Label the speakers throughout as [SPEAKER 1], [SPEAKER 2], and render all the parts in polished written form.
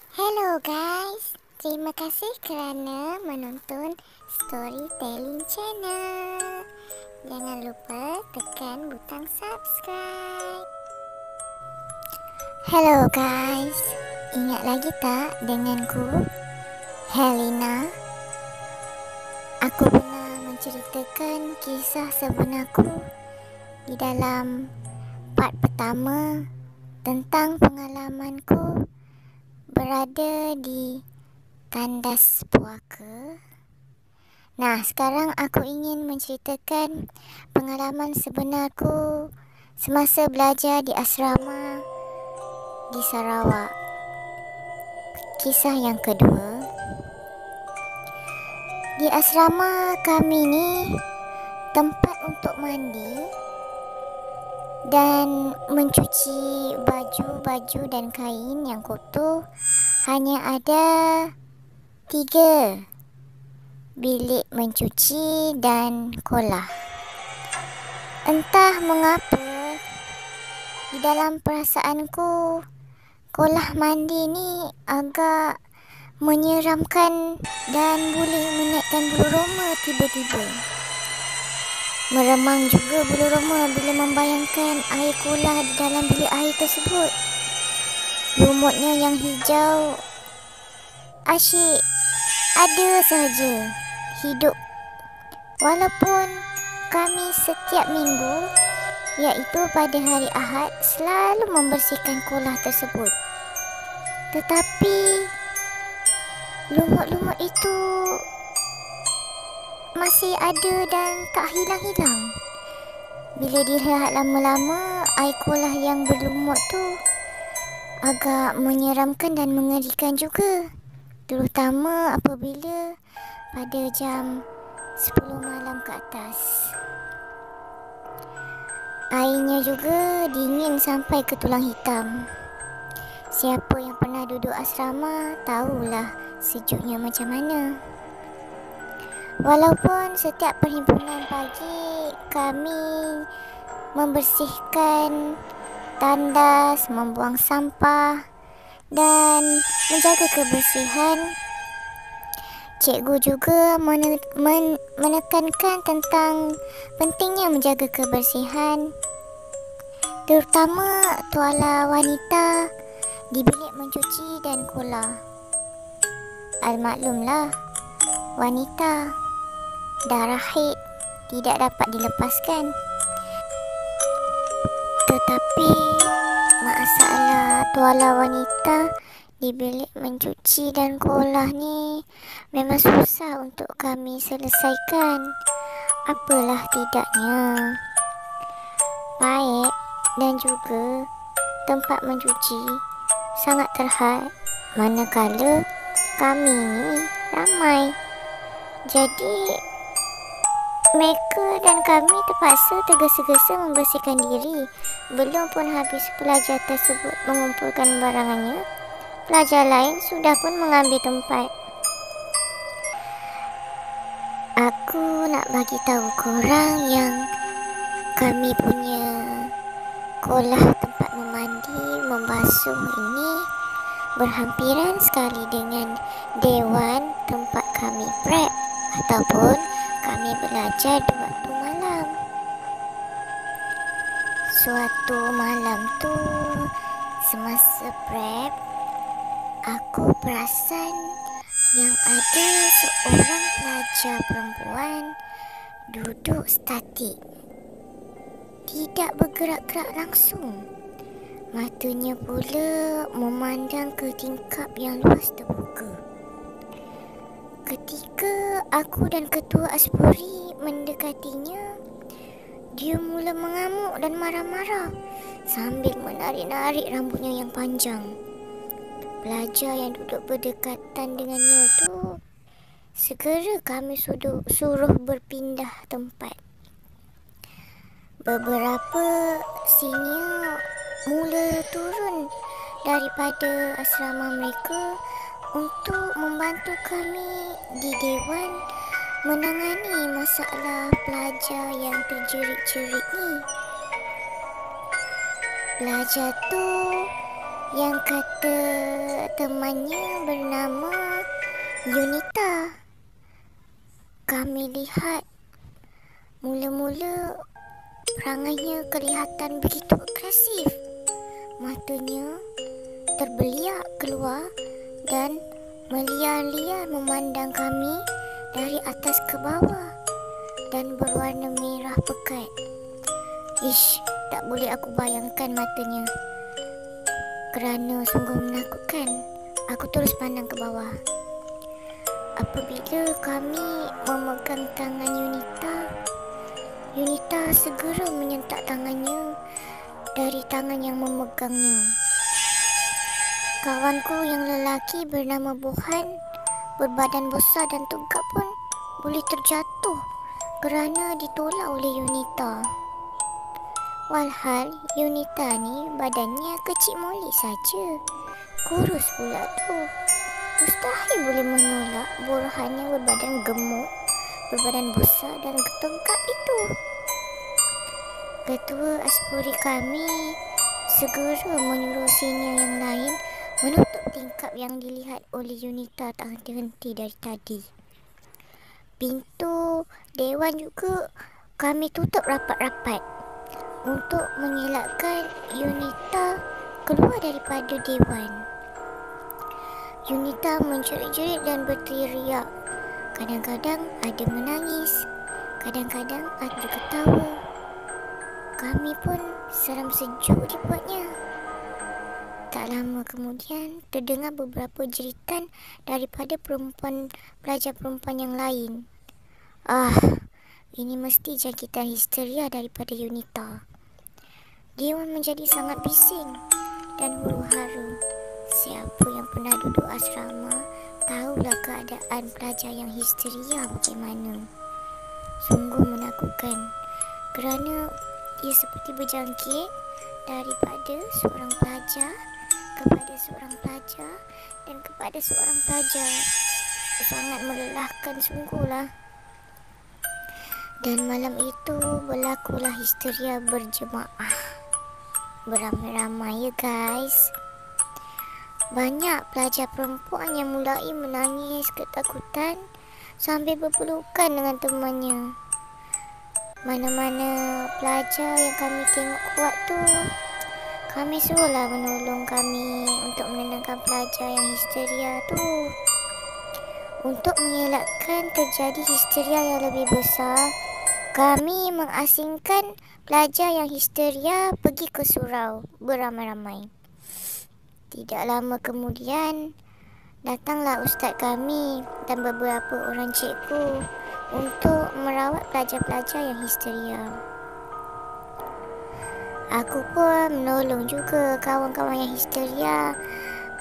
[SPEAKER 1] Hello guys, terima kasih kerana menonton Storytelling Channel. Jangan lupa tekan butang subscribe. Hello guys, ingat lagi tak denganku, Helena? Aku pernah menceritakan kisah sebenarku di dalam part pertama tentang pengalamanku berada di tandas puaka. Nah, sekarang aku ingin menceritakan pengalaman sebenarku semasa belajar di asrama di Sarawak. Kisah yang kedua. Di asrama kami ni tempat untuk mandi dan mencuci baju-baju dan kain yang kotor hanya ada 3 bilik mencuci dan kolah. Entah mengapa di dalam perasaanku kolah mandi ni agak menyeramkan dan boleh menaikkan bulu roma tiba-tiba. Meremang juga bulu roma bila membayangkan air kolah di dalam bilik air tersebut. Lumutnya yang hijau asyik ada sahaja hidup. Walaupun kami setiap minggu, iaitu pada hari Ahad, selalu membersihkan kolah tersebut, tetapi lumut-lumut itu masih ada dan tak hilang-hilang. Bila dilihat lama-lama, air kolah yang berlumut tu agak menyeramkan dan mengerikan juga, terutama apabila pada jam 10 malam ke atas. Airnya juga dingin sampai ke tulang hitam. Siapa yang pernah duduk asrama tahulah sejuknya macam mana. Walaupun setiap perhimpunan pagi kami membersihkan tandas, membuang sampah dan menjaga kebersihan, cikgu juga menekankan tentang pentingnya menjaga kebersihan, terutama tuala wanita di bilik mencuci dan kolah. Almaklumlah, wanita darah haid tidak dapat dilepaskan. Tetapi masalah tuala wanita di bilik mencuci dan kolah ni memang susah untuk kami selesaikan. Apalah tidaknya, paip dan juga tempat mencuci sangat terhad, manakala kami ni ramai. Jadi mereka dan kami terpaksa tergesa-gesa membersihkan diri. Belum pun habis pelajar tersebut mengumpulkan barangannya, pelajar lain sudah pun mengambil tempat. Aku nak bagi tahu korang yang kami punya kolah tempat memandi, membasuh ini berhampiran sekali dengan dewan tempat kami prep ataupun kami belajar di waktu malam. Suatu malam tu, semasa prep, aku perasan yang ada seorang pelajar perempuan duduk statik, tidak bergerak-gerak langsung. Matanya pula memandang ke tingkap yang luas terbuka. Ketika aku dan ketua Aspuri mendekatinya, dia mula mengamuk dan marah-marah sambil menarik-narik rambutnya yang panjang. Pelajar yang duduk berdekatan dengannya tu segera kami suruh berpindah tempat. Beberapa senior mula turun daripada asrama mereka untuk membantu kami di dewan menangani masalah pelajar yang terjerit-jerit ni. Pelajar tu yang kata temannya bernama Yunita. Kami lihat mula-mula perangainya kelihatan begitu agresif. Matanya terbeliak keluar dan meliar-liar memandang kami dari atas ke bawah dan berwarna merah pekat. Ish, tak boleh aku bayangkan matanya kerana sungguh menakutkan. Aku terus pandang ke bawah. Apabila kami memegang tangan Yunita segera menyentak tangannya dari tangan yang memegangnya. Kawanku yang lelaki bernama Bohan, berbadan besar dan tegap pun boleh terjatuh kerana ditolak oleh Yunita. Walhal Yunita ni badannya kecil molik saja, kurus pula tu. Mustahil boleh menolak Bohan yang berbadan gemuk, berbadan besar dan tegap itu. Ketua Aspuri kami segera menyuruh senior yang lain menutup tingkap yang dilihat oleh Yunita tak henti-henti dari tadi. Pintu dewan juga kami tutup rapat-rapat untuk mengelakkan Yunita keluar daripada dewan. Yunita menjerit-jerit dan berteriak. Kadang-kadang ada menangis, kadang-kadang ada ketawa. Kami pun seram sejuk dibuatnya. Tak lama kemudian terdengar beberapa jeritan daripada pelajar perempuan yang lain. Ini mesti jangkitan histeria daripada Yunita. Dewan menjadi sangat bising dan huru-hara. Siapa yang pernah duduk asrama tahulah keadaan pelajar yang histeria bagaimana. Sungguh menakutkan kerana ia seperti berjangkit daripada seorang pelajar kepada seorang pelajar dan kepada seorang pelajar. Sangat melelahkan sungguhlah. Dan malam itu berlakulah histeria berjemaah, beramai-ramai ya guys. Banyak pelajar perempuan yang mulai menangis ketakutan sambil berpelukan dengan temannya. Mana-mana pelajar yang kami tengok kuat tu, kami suruhlah menolong kami untuk menenangkan pelajar yang histeria tu. Untuk mengelakkan terjadi histeria yang lebih besar, kami mengasingkan pelajar yang histeria pergi ke surau beramai-ramai. Tidak lama kemudian, datanglah ustaz kami dan beberapa orang cikgu untuk merawat pelajar-pelajar yang histeria. Aku pun menolong juga kawan-kawan yang histeria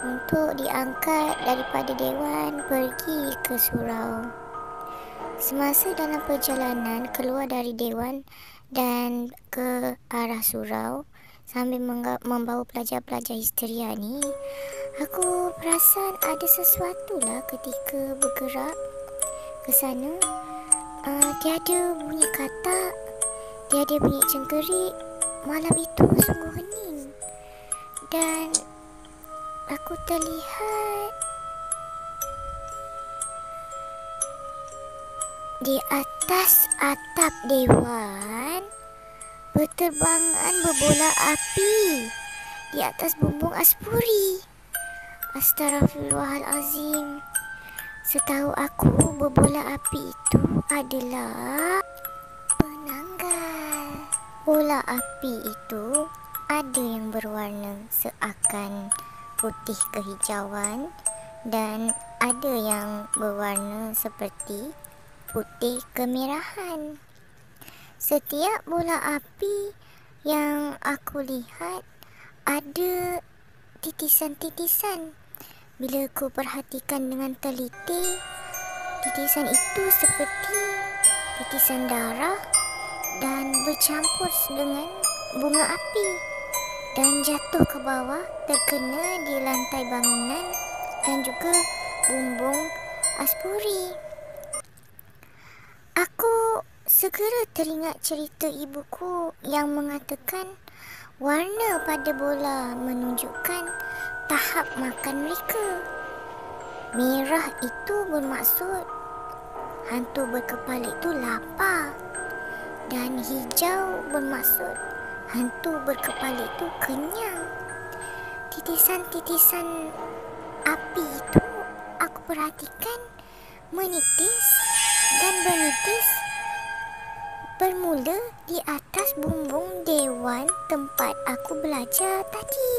[SPEAKER 1] untuk diangkat daripada dewan pergi ke surau. Semasa dalam perjalanan keluar dari dewan dan ke arah surau sambil membawa pelajar-pelajar histeria ni, aku perasan ada sesuatu lah ketika bergerak ke sana. Tiada bunyi katak, tiada bunyi cengkerik. Malam itu sungguh hening dan aku terlihat di atas atap dewan berterbangan berbola api di atas bumbung Aspuri. Astaghfirullahalazim. Setahu aku, berbola api itu adalah penanggal. Bola api itu ada yang berwarna seakan putih kehijauan dan ada yang berwarna seperti putih kemerahan. Setiap bola api yang aku lihat ada titisan-titisan. Bila aku perhatikan dengan teliti, titisan itu seperti titisan darah dan bercampur dengan bunga api dan jatuh ke bawah, terkena di lantai bangunan dan juga bumbung Aspuri. Aku segera teringat cerita ibuku yang mengatakan Warna pada bola menunjukkan tahap makan mereka. Merah itu bermaksud hantu berkepala itu lapar. Dan hijau bermaksud hantu berkepala itu kenyang. Titisan-titisan api itu aku perhatikan menitis dan bernitis bermula di atas bumbung dewan tempat aku belajar tadi.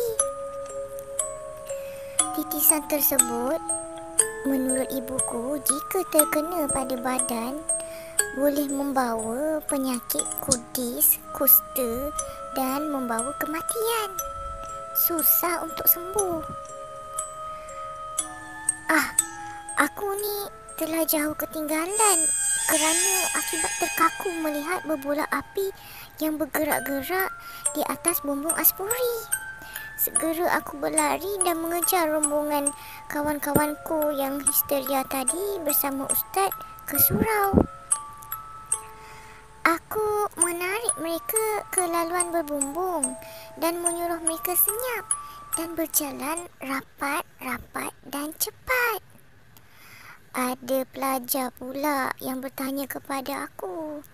[SPEAKER 1] Titisan tersebut, menurut ibuku, jika terkena pada badan, boleh membawa penyakit kudis, kusta dan membawa kematian. Susah untuk sembuh. Aku ni telah jauh ketinggalan kerana akibat terkaku melihat berbola api yang bergerak-gerak di atas bumbung aspuri. Segera aku berlari dan mengejar rombongan kawan-kawanku yang histeria tadi bersama Ustaz ke surau. Aku menarik mereka ke laluan berbumbung dan menyuruh mereka senyap dan berjalan rapat-rapat dan cepat. Ada pelajar pula yang bertanya kepada aku.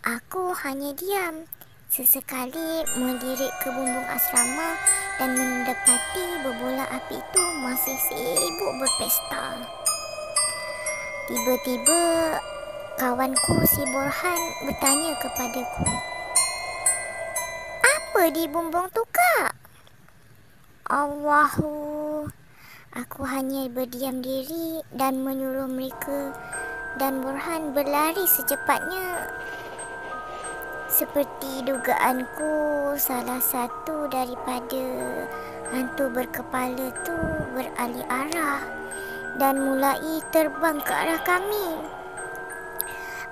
[SPEAKER 1] Aku hanya diam. Sesekali melirik ke bumbung asrama dan mendapati berbola api itu masih sibuk berpesta. Tiba-tiba kawanku si Borhan bertanya kepadaku, "Apa di bumbung tu, Kak?" Allahu. Aku hanya berdiam diri dan menyuruh mereka dan Borhan berlari secepatnya. Seperti dugaanku, salah satu daripada hantu berkepala tu beralih arah dan mulai terbang ke arah kami.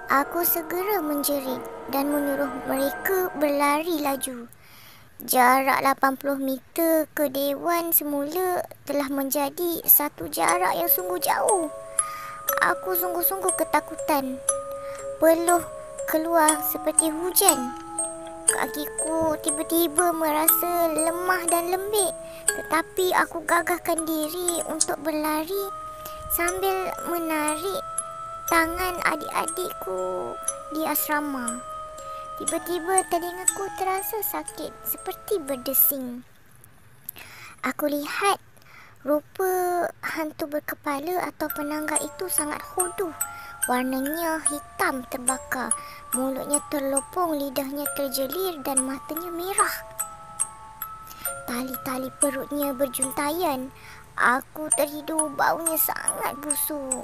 [SPEAKER 1] Aku segera menjerit dan menyuruh mereka berlari laju. Jarak 80 meter ke dewan semula telah menjadi satu jarak yang sungguh jauh. Aku sungguh-sungguh ketakutan. Peluh keluar seperti hujan. Kakiku tiba-tiba merasa lemah dan lembik, tetapi aku gagahkan diri untuk berlari sambil menarik tangan adik-adikku di asrama. Tiba-tiba telingaku terasa sakit seperti berdesing. Aku lihat rupa hantu berkepala atau penangga itu sangat hodoh. Warnanya hitam terbakar, mulutnya terlopong, lidahnya terjelir dan matanya merah. Tali-tali perutnya berjuntayan. Aku terhidur, baunya sangat busuk.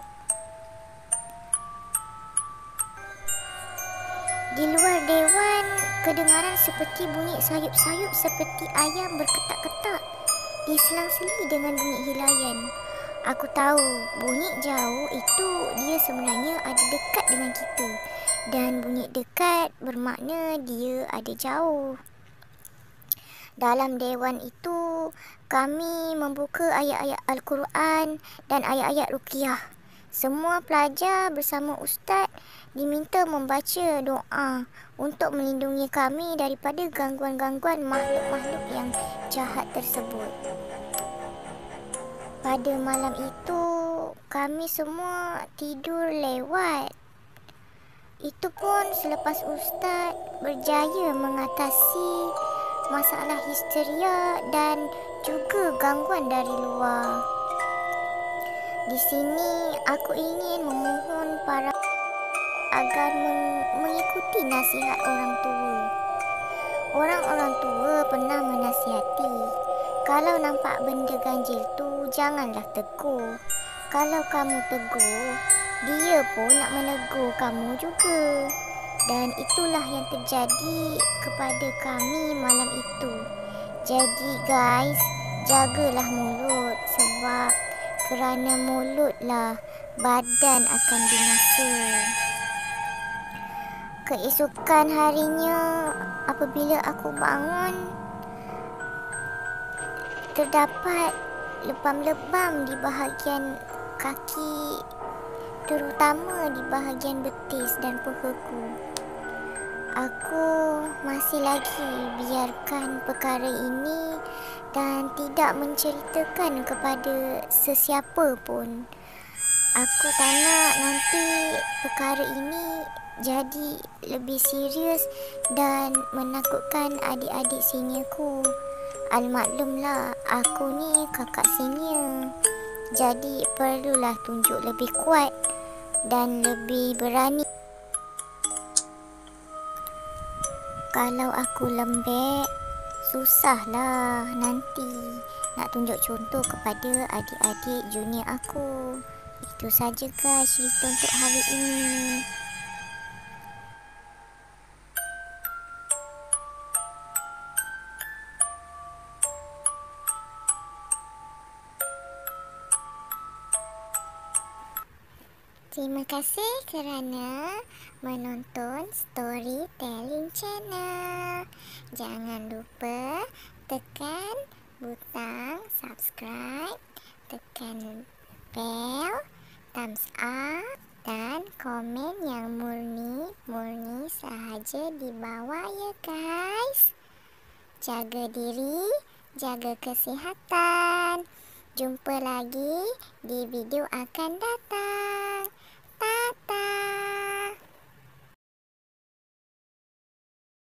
[SPEAKER 1] Di luar dewan, kedengaran seperti bunyi sayup-sayup seperti ayam berketak-ketak diselang-seli dengan bunyi hilayan. Aku tahu bunyi jauh itu dia sebenarnya ada dekat dengan kita. Dan bunyi dekat bermakna dia ada jauh. Dalam dewan itu, kami membuka ayat-ayat Al-Quran dan ayat-ayat Ruqyah. Semua pelajar bersama Ustaz diminta membaca doa untuk melindungi kami daripada gangguan-gangguan makhluk-makhluk yang jahat tersebut. Pada malam itu, kami semua tidur lewat. Itu pun selepas Ustaz berjaya mengatasi masalah histeria dan juga gangguan dari luar. Di sini, aku ingin memohon para agar mengikuti nasihat orang tua. Orang-orang tua pernah menasihati, kalau nampak benda ganjil tu, janganlah tegur. Kalau kamu tegur, dia pun nak menegur kamu juga. Dan itulah yang terjadi kepada kami malam itu. Jadi guys, jagalah mulut sebab kerana mulutlah badan akan binasa. Keesokan harinya, apabila aku bangun, terdapat lebam-lebam di bahagian kaki, terutama di bahagian betis dan pehaku. Aku masih lagi biarkan perkara ini dan tidak menceritakan kepada sesiapa pun. Aku tak nak nanti perkara ini jadi lebih serius dan menakutkan adik-adik seniorku. Almaklumlah, aku ni kakak senior. Jadi perlulah tunjuk lebih kuat dan lebih berani. Kalau aku lembek, susahlah nanti nak tunjuk contoh kepada adik-adik junior aku. Itu saja guys cerita untuk hari ini. Terima kasih kerana menonton Storytelling Channel. Jangan lupa tekan butang subscribe, tekan bell, thumbs up dan komen yang murni sahaja di bawah ya guys. Jaga diri, jaga kesihatan. Jumpa lagi di video akan datang.